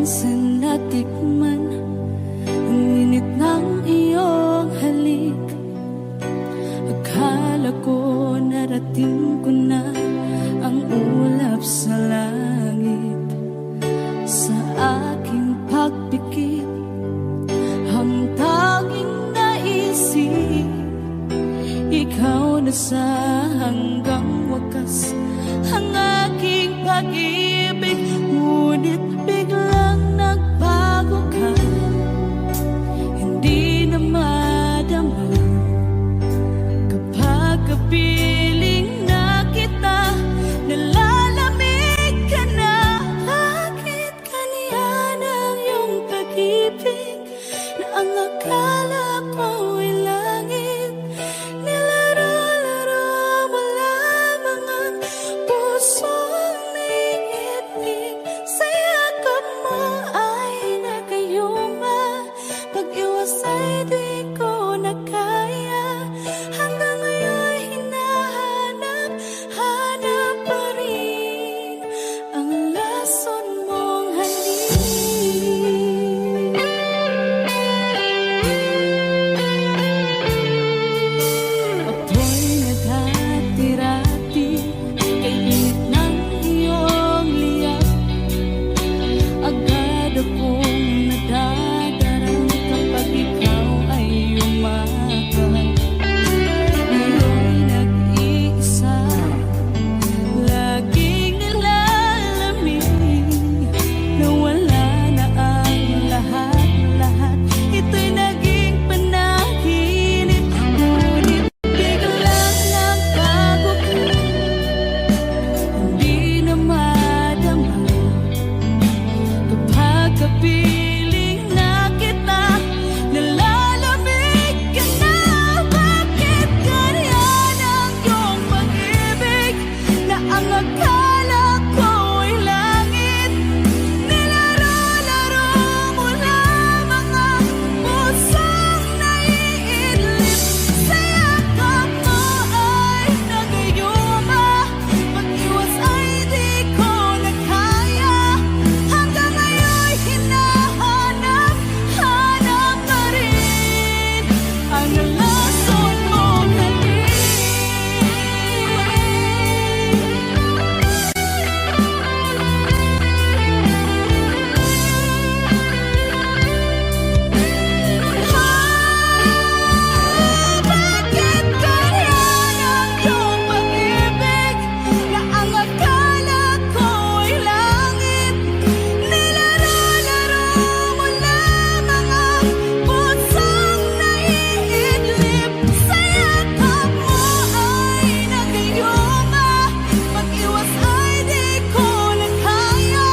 minsan natikman ang init ng iyong halik. Akala ko narating ko na ang ulap sa langit. Sa aking pagpikit, ang tanging naisip, ikaw na sa hanggang wakas ang aking pag-ibig. Ngunit biglang nagbago ka, hindi na madama kapag kapiling na kita, nalalamig ka na. Bakit kaniyan ang iyong pag-ibig na ang akala ko ay langit? Nilaro-laro mo lamang ang pusong naiibig. Sa yakap mo ay nagayuma, pag-iwas ay di ko na kaya. Hanggang ngayon hinahanap, hanap pa rin ang lason mong halik. Ako'y naghatirati kay init ng iyong liyak. Agad akong nadadarang kapag ikaw ay umakal. Ngayon nag-iisa, laging nilalamig, nawala na ang lahat-lahat. Ito'y naging panaginip, ngunit biglang nagbago ka, hindi na madama kapag kapiling na kita, nalalamig ka na. Bakit ganyan ang iyong pag-ibig na ang akala ko ay langit? Nilaro-laro mo lamang ang pusong naiidlip. Sa yakap mo ay nagayuma, pag-iwas ay di ko na kaya. Hanggang ngayon hinahanap, hanap pa rin ang lason mong halik. Bakit ganyan ang iyong pag-ibig na ang akala ko ay langit? Nilaro-laro mo lamang ang pusong naiidlip. Sa yakap mo ay nagayuma, pag-iwas ay di ko na kaya.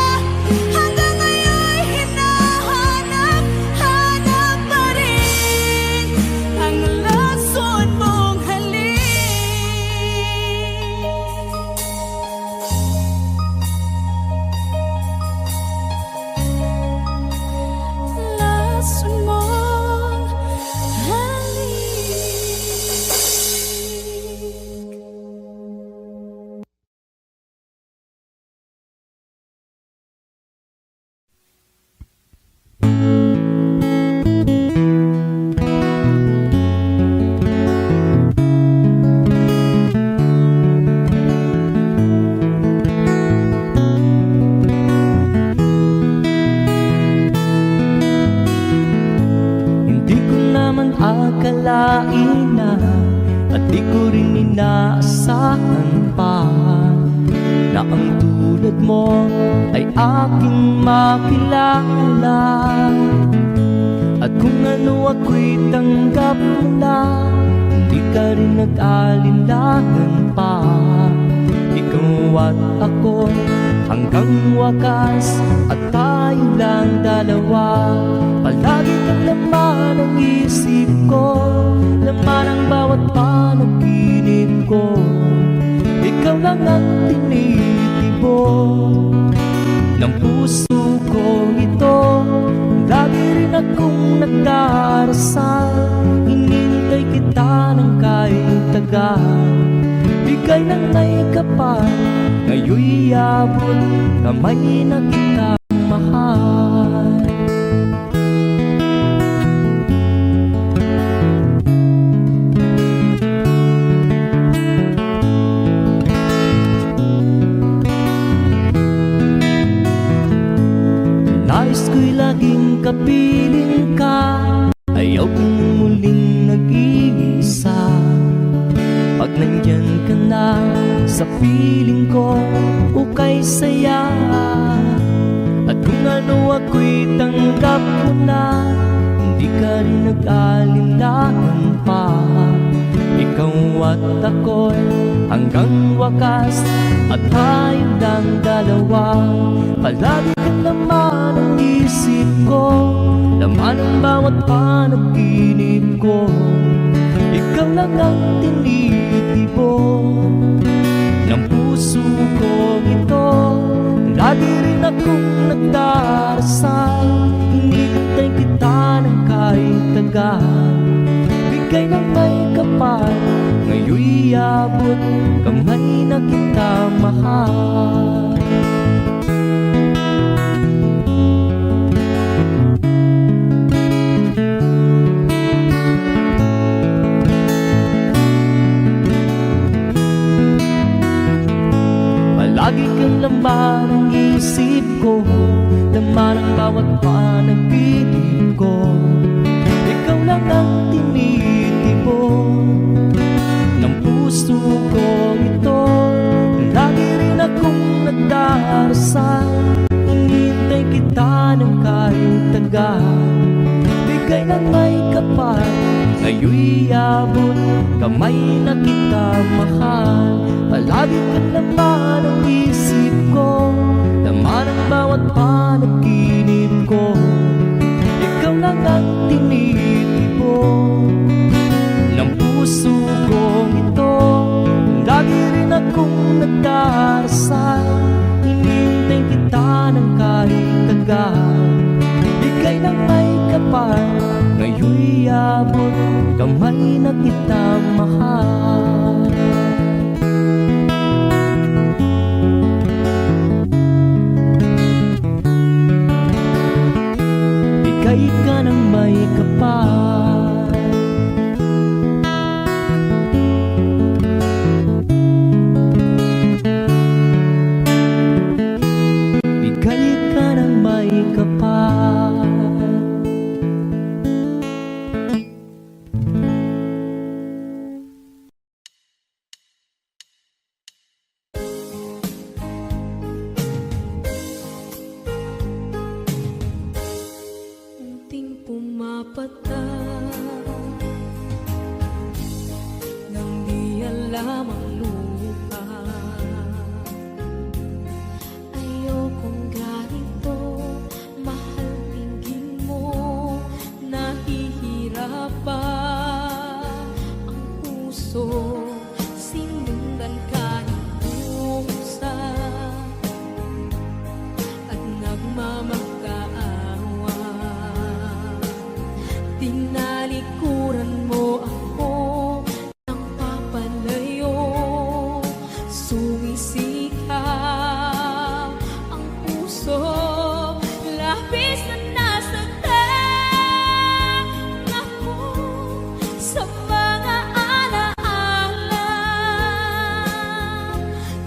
Hanggang ngayon hinahanap, hanap pa rin ang lason mong halik. Lason mong halik. Hindi ko naman akalain na, at di ko rin inaasahan pa, na ang tulad mo ay aking makilala. At kung ano ako'y tanggap mo na, hindi ka rin nag-alinlangan pa. Ikaw at ako hanggang wakas, at tayo lang dalawa. Palagi kang laman ng isip ko, laman ang bawat panaginip ko. Ikaw lang ang tinitibok ng puso ko ito. Lagi rin akong nagdarasal, hinintay kita ng kahit tagal. Bigay ng may kapal, ngayon'y abot kamay na kitang mahal. naging kapiling ka, ayaw kong muling nag-iisa. Pag nandyan ka na sa piling ko, ukay saya. At kung ano ako'y tanggap mo na, hindi ka rin nag-alinlangan pa. Ikaw at ako'y hanggang wakas, at tayo lang dalawa. Palagi kang laman ang isip ko, laman ang bawat panaginip ko. Ikaw lang ang tinitibok ng puso ko ito. Lagi rin akong nagdarasal, hinihintay kita ng kahit tagal. Bigay ng may kapal, ngayon'y abot kamay na kita mahal. Palagi kang laman ang isip ko, laman ang bawat panaginip ko. Ikaw lang ang tinitibok ng puso ko ito. Lagi rin akong nagdarasal, hinihintay kita ng kahit tagal. Bigay ng may kapal, ngayon'y abot kamay na kita mahal. Palagi kang laman ang isip ko, laman ang bawat panaginip ko. Ikaw lang ang tinitibok ng puso ko ito. Lagi rin akong nagdarasal, hinihintay kita ng kahit tagal. Bigay ng may kapal, ngayon'y abot kamay na kita mahal. Bigay ka ng may kapal, bigay ka ng may kapal. Unting pumapatak nang di alam ang lupa. Ayokong ganito, mahal tingin mo, nahihirapan ang puso. Sinundan ka ng pusa at nagmamakaawa. Tinalikuran mo ako ng papalayo, sumisikap ang puso. Labis na nasaktan ako sa mga alaala.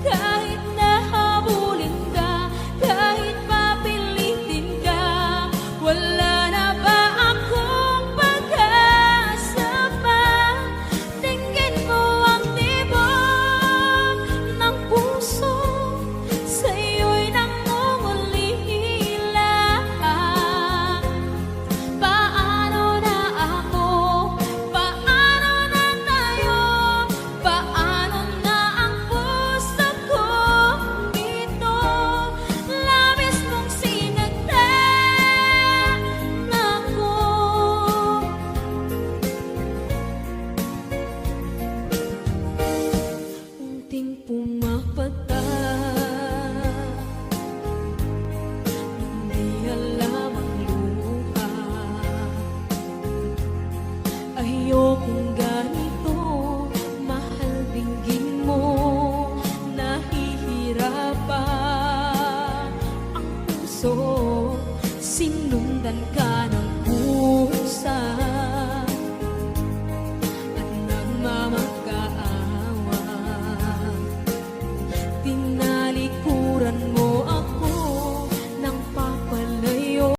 Kahit nahabulin ka, kahit papilitin ka, wala na ba akong pag-asa pa? Tingin mo ang tibok ng puso, sa'yo'y nangungulila. Paano na ako? Paano na tayo? Paano na ang puso kong ito? Labis mong sinagtan ako. Unting pumapatak, hindi alam ang luha. Ayokong ganito, mahal dinggin mo, nahihirapan ang puso. Sinundan ka ng pusa at nagmamakaawa. Tinalikuran mo ako ng papalayo,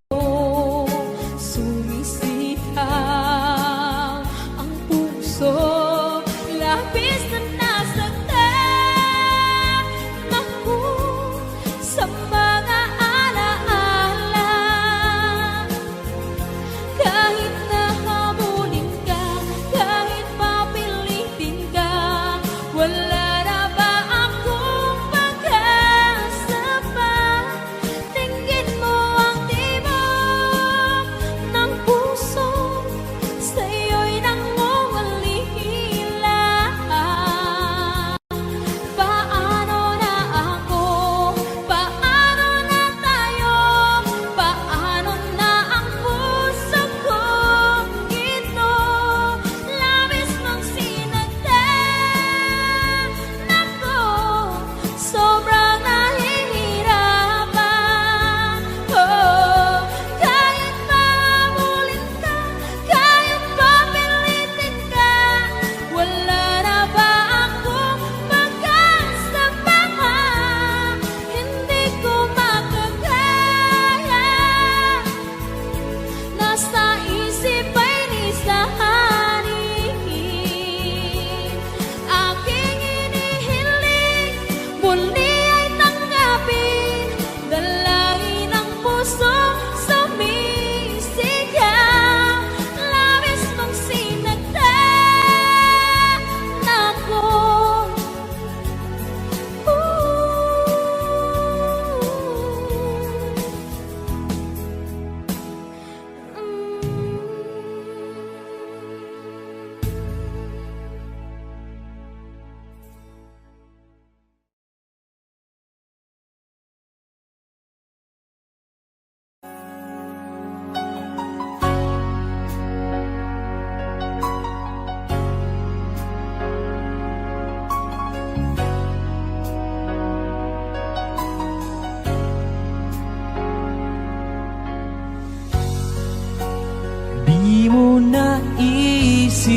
naisip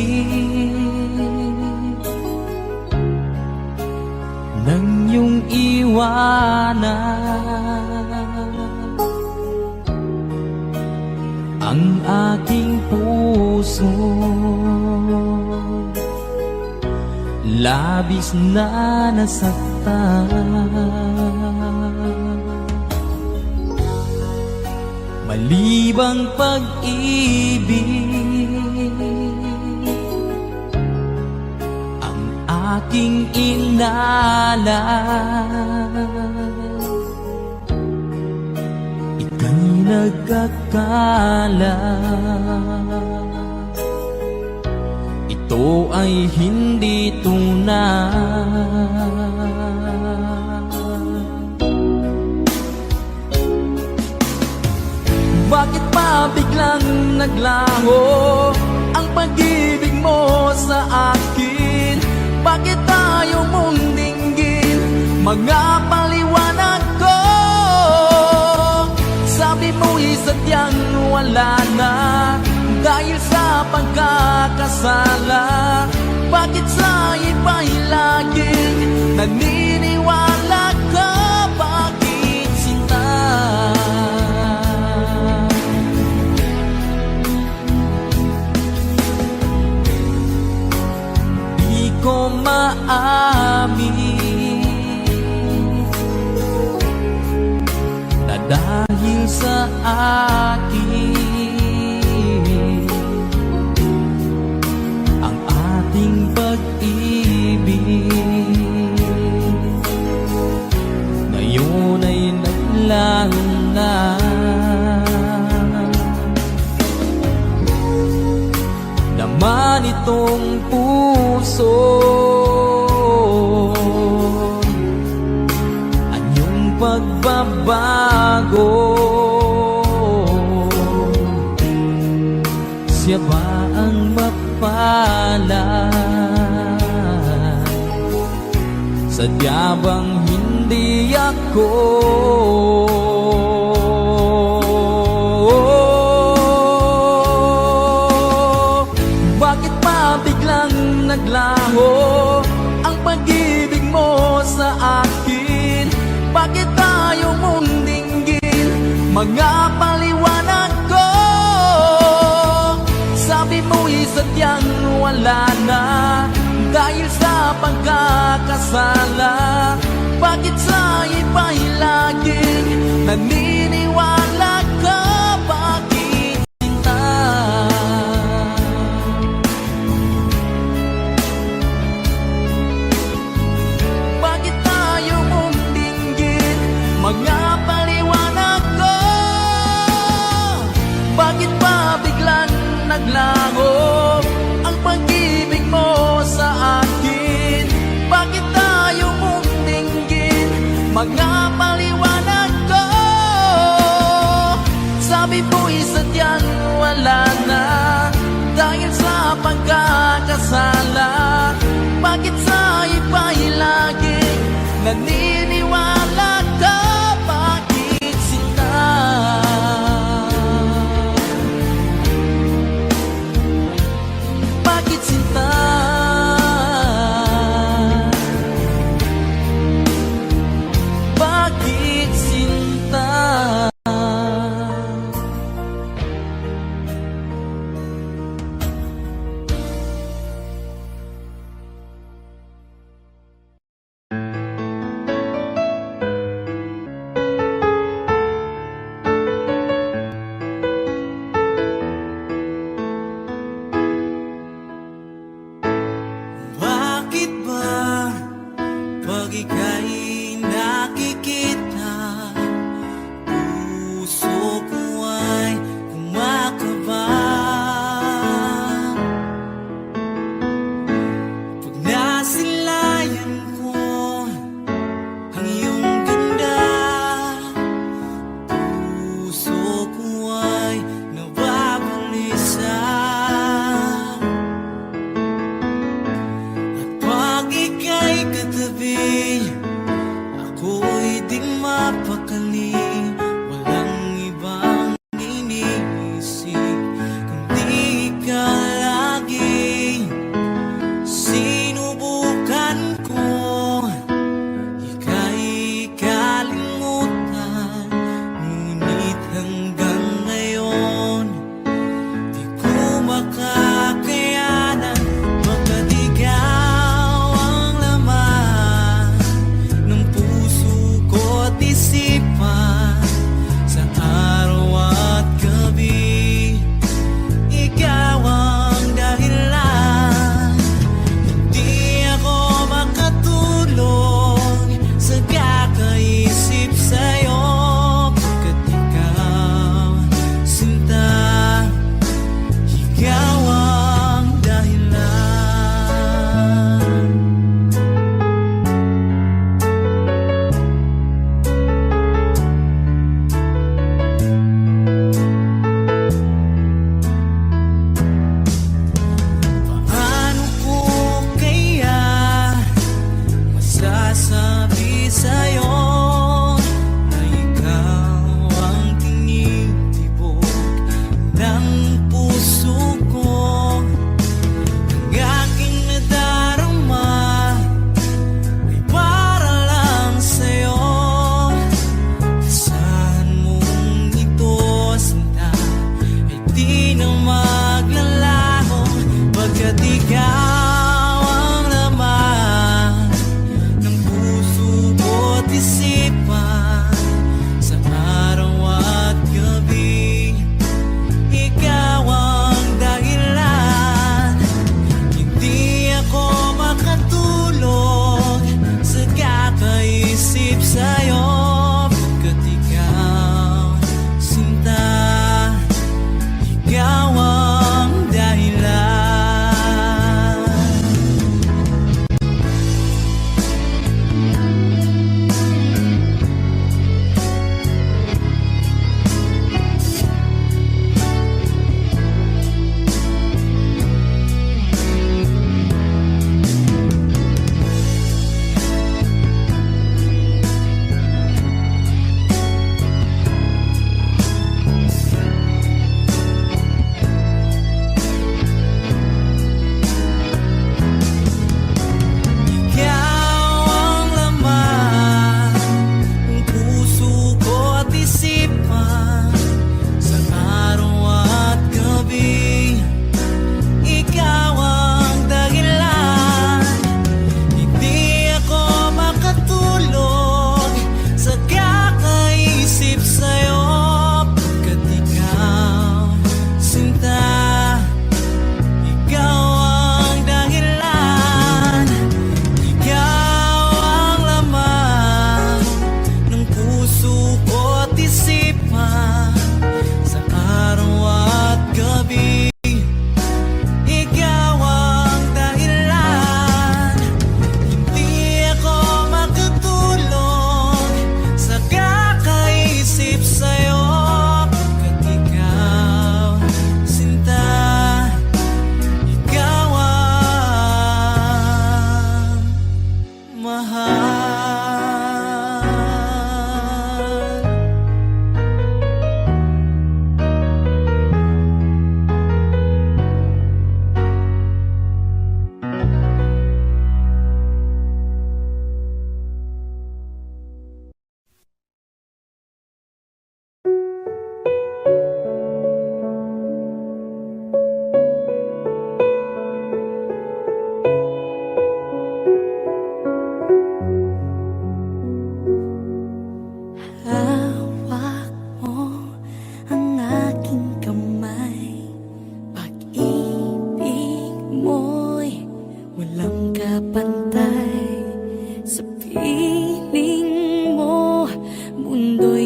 nang iyong iwanan ang aking puso. Labis na nasaktan, malibang pag-ibig ang aking inalan. Ika'y nagkakala ito ay hindi tunay. Bakit ba biglang naglaho ang pag-ibig mo sa akin? Bakit tayo mong dinggin mga paliwanag ko? Sabi mo'y sadyang wala na dahil sa pagkakasala. Bakit sa iba'y laging naniniwala ka? Bakit sinta? Di ko maamin na dahil sa akin ang ating pag-ibig ngayon ay naglaho na. Naman itong puso anyong pagbabago. Siya ba ang mapalad? Sadya bang hindi ako? Bakit pa biglang naglaho ang pag-ibig mo sa akin? Bakit tayo mong dinggin mga paliwanag ko? Sabi mo'y sadyang wala na dahil sa pagkakasala. Bakit sa iba'y laging naniniwala ka? Bakit sinta? Bakit tayo mong dinggin mga paliwanag ko? Bakit pa biglang naglaho ang pag-ibig mo sa akin? Bakit tayo mong dinggin mga paliwanag ko?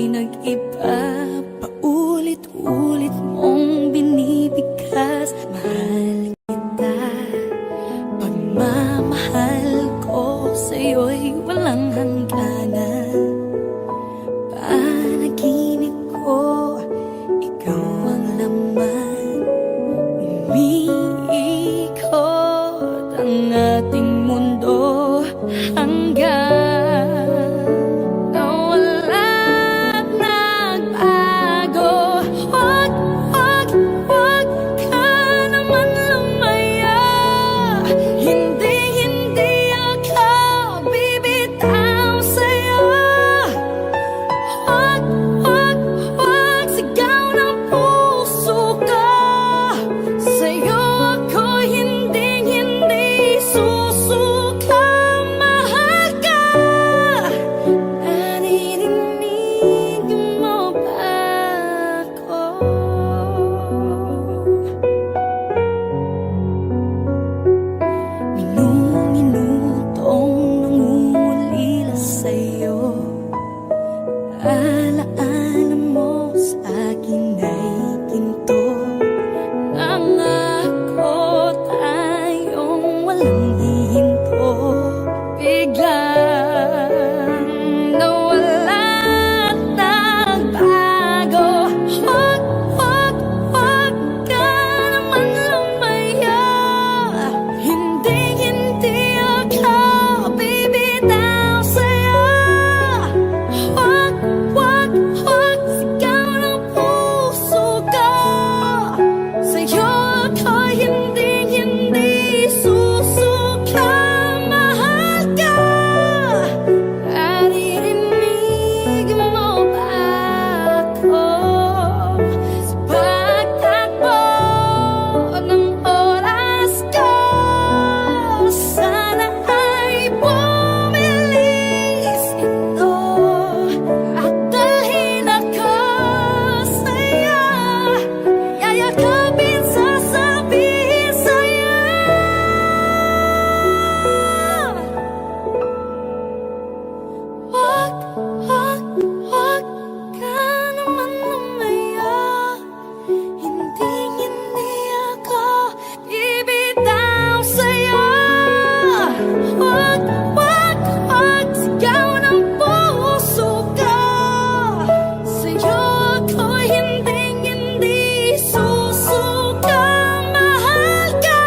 nag-iba. Paulit-ulit mong binibigkas. Mahal kita. Pagmamahal ko sa'yo'y walang hangganan. Panaginip ko, ikaw ang laman. Umiikot ang ating mundo hanggang nawala at nagbago. Huwag, huwag, huwag ka naman lumaya. Hindi, hindi ako bibitaw sa'yo. Huwag, huwag, huwag sigaw ng puso ko. Sa'yo ako hindi, hindi susuka. Mahal ka. Naririnig mo ba ako? Minu-minutong nangungulila sa'yo. Alaala mo sa akin ay ginto. Nangako tayong walang hihinto. Biglang nawala at nagbago. Huwag, huwag, huwag ka naman lumaya. Hindi, hindi ako bibitaw sa'yo. Huwag, huwag, huwag sigaw ng puso ko. Sa'yo ako hindi, hindi susuka. Mahal ka. Naririnig mo ba ako? Sa pagtakbo ng oras ko, sana ay bumilis ito at dalhin ako sa'yo. Yayakapin, sasabihin sa'yo. Huwag, huwag, huwag ka naman lumaya. Hindi, hindi ako bibitaw sa'yo. Huwag, huwag, huwag sigaw ng puso ko. Sa'yo ako hindi, hindi susuka. Mahal ka.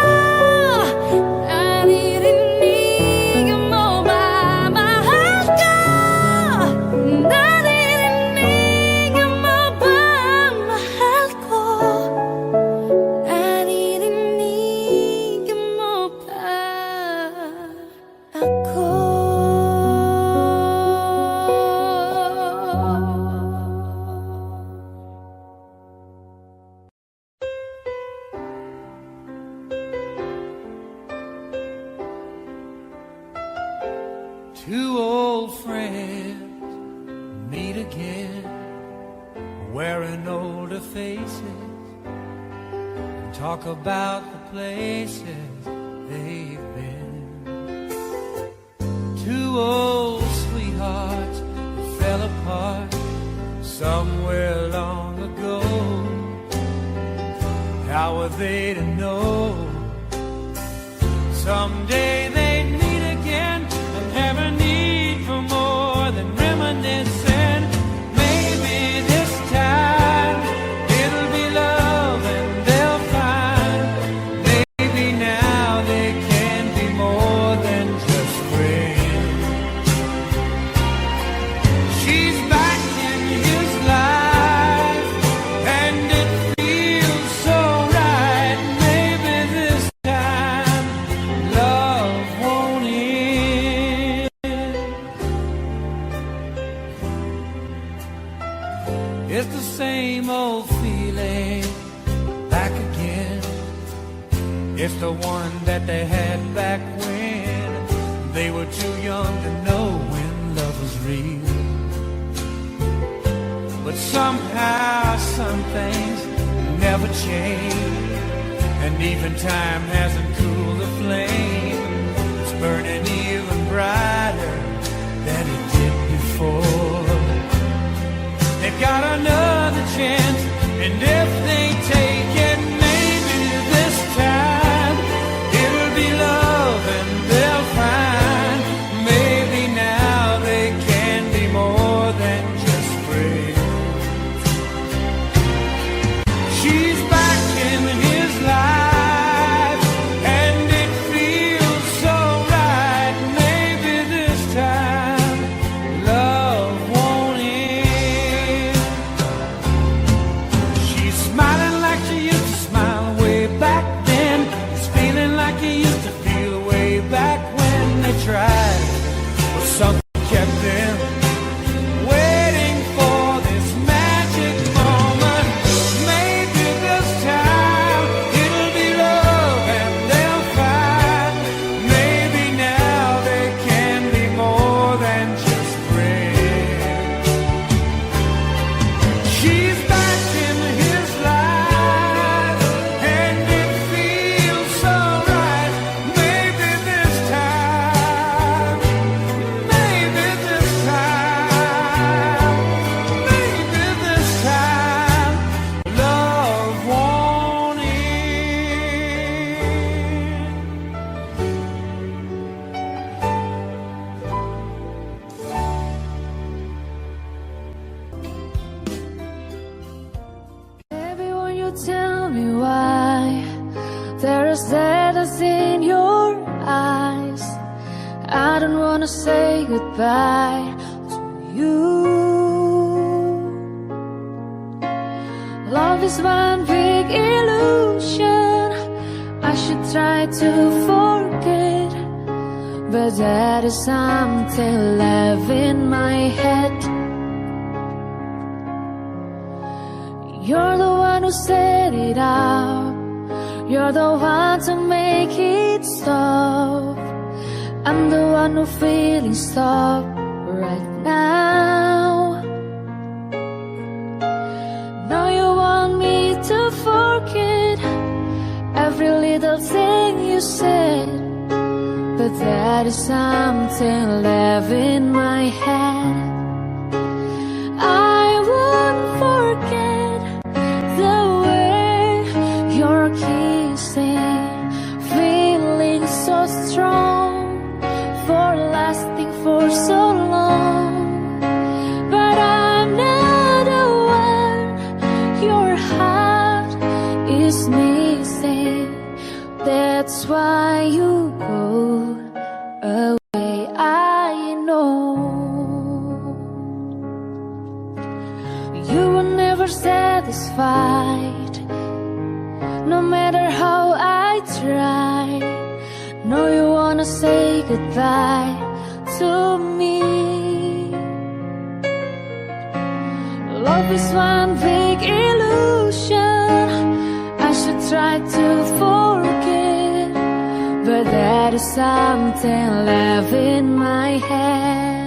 Naririnig mo ba? Mahal ka. Naririnig mo ba? Mahal ko. Naririnig mo ba ako? Two old friends meet again, wearing older faces, and talk about the places they've been. Two old sweethearts who fell apart somewhere long ago. How were they to know someday they'd meet again and have a need for more than reminiscing? Maybe this time it'll be love and they'll find. Maybe now they can be more than just friends. She's back in his life and it feels so right. Maybe this time love won't end. It's the same old feeling back again. It's the one that they had back when they were too young to know when love was real. But somehow some things never change, and even time hasn't cooled the flame. It's burning even brighter than it did before. they've got another chance. And if they take it, maybe this time it'll be love and they'll find maybe now they can be more than just friends. She's back in his life and it feels so right. Maybe this time love won't end. She's smiling like she used to smile way back then. He's feeling like he used to feel way back when they tried. But something kept them waiting for this magic moment. Maybe this time it'll be love and they'll find maybe now they can be more than just friends. She's back in his life and it feels so right. Maybe this time, maybe this time, maybe this time, love won't end. Everyone, you tell me why there is sadness in your eyes. I don't wanna say goodbye to you. Love is one big illusion. I should try to forget, but there is something left in my head. You're the one who set it up. You're the one to make it stop. I'm the one who feeling stop right now. Now you want me to forget every little thing you said, but there is something left in my head. I won't forget the way you're kissing, feeling so strong, for lasting for so long. But I'm not the one your heart is missing. That's why you go away, I know. You were never satisfied, no matter how I try. No, you wanna say goodbye to me. Love is one big illusion. I should try to forget, but there is something left in my head.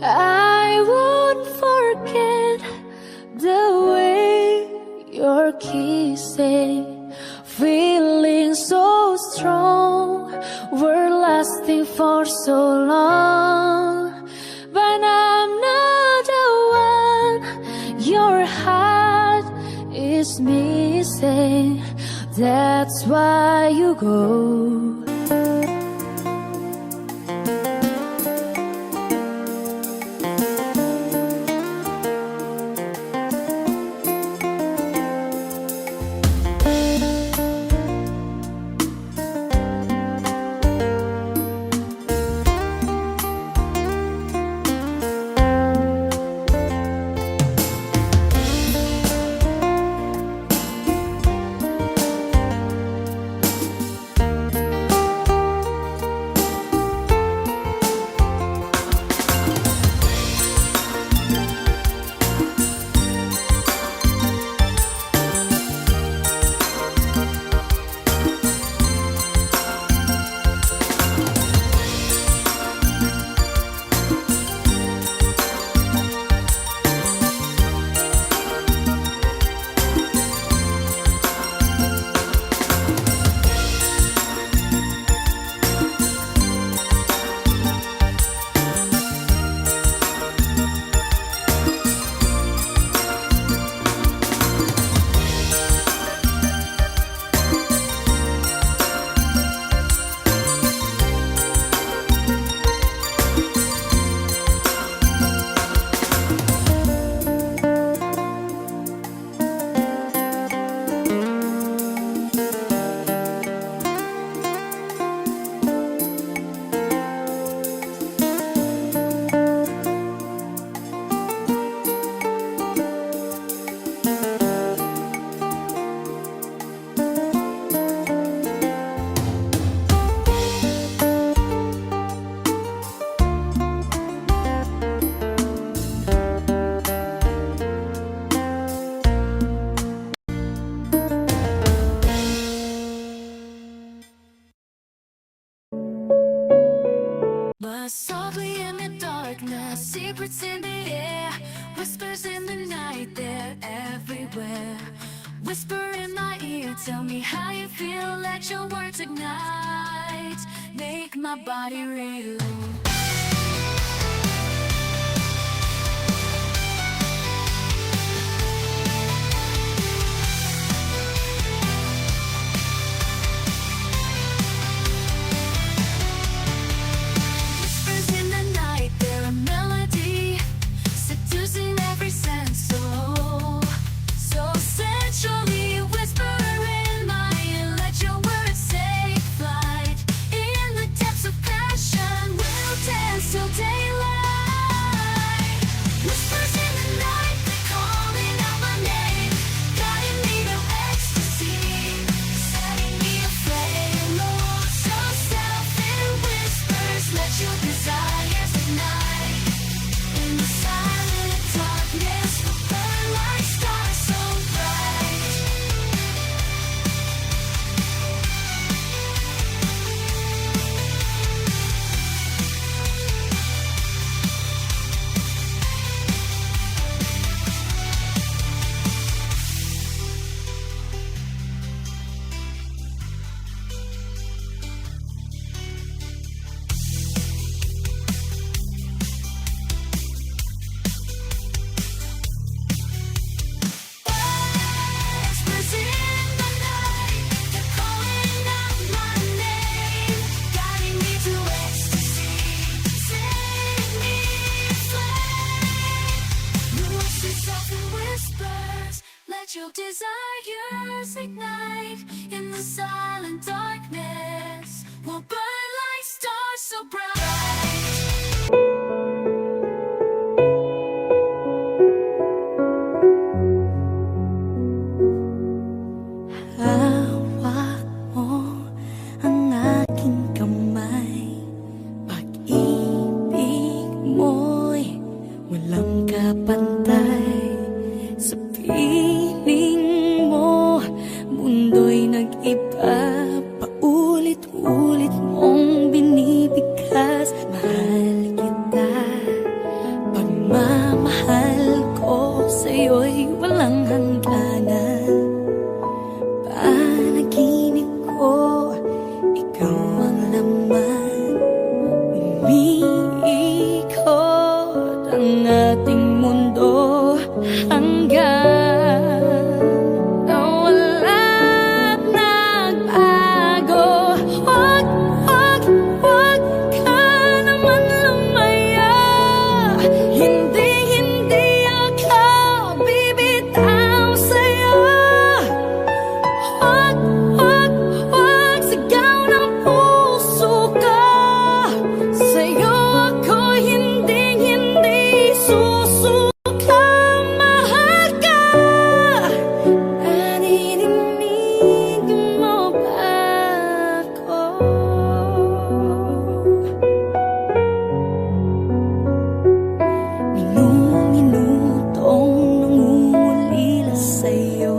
I won't forget the way you're kissing, feeling so strong, we're lasting for so long. But I'm not the one your heart is missing. That's why you go. yeah. Whisper in my ear, tell me how you feel, let your words ignite, make my body real. Whispers in the night, they're a melody, seducing every sense, so sensually. Whisper in my ear, let your words take flight. In the depths of passion, we'll dance till daylight. Whispers in the night, they're calling out my name, guiding me to ecstasy, setting me aflame. Oh, so stealth in whispers, let your desires ignite. In the silent darkness, we'll burn like stars so bright. Whispers in the night, they're calling out my name, guiding me to ecstasy, setting me aflame. Lose yourself in whispers, let your desires ignite. In the silent darkness, we'll burn like stars so bright. Hawak mo ang aking kamay, pag-ibig mo'y walang kapantay. Sa piling mo, mundo'y nag-iba, paulit-ulit mong binibigkas. Mahal kita, pagmamahal ko sa'yo'y walang hangganan. Panaginip ko, ikaw ang laman. Umiikot ang ating mundo hanggang nawala't nagbago. Wag, wag, wag ka naman lumaya. Hindi, hindi ako bibitaw sa'yo. Wag, wag, wag, sigaw ng puso ko. Sa'yo ako hindi, hindi susuka. Mahal ka, naririnig mo ba ako? Minutong nangungulila sa'yo.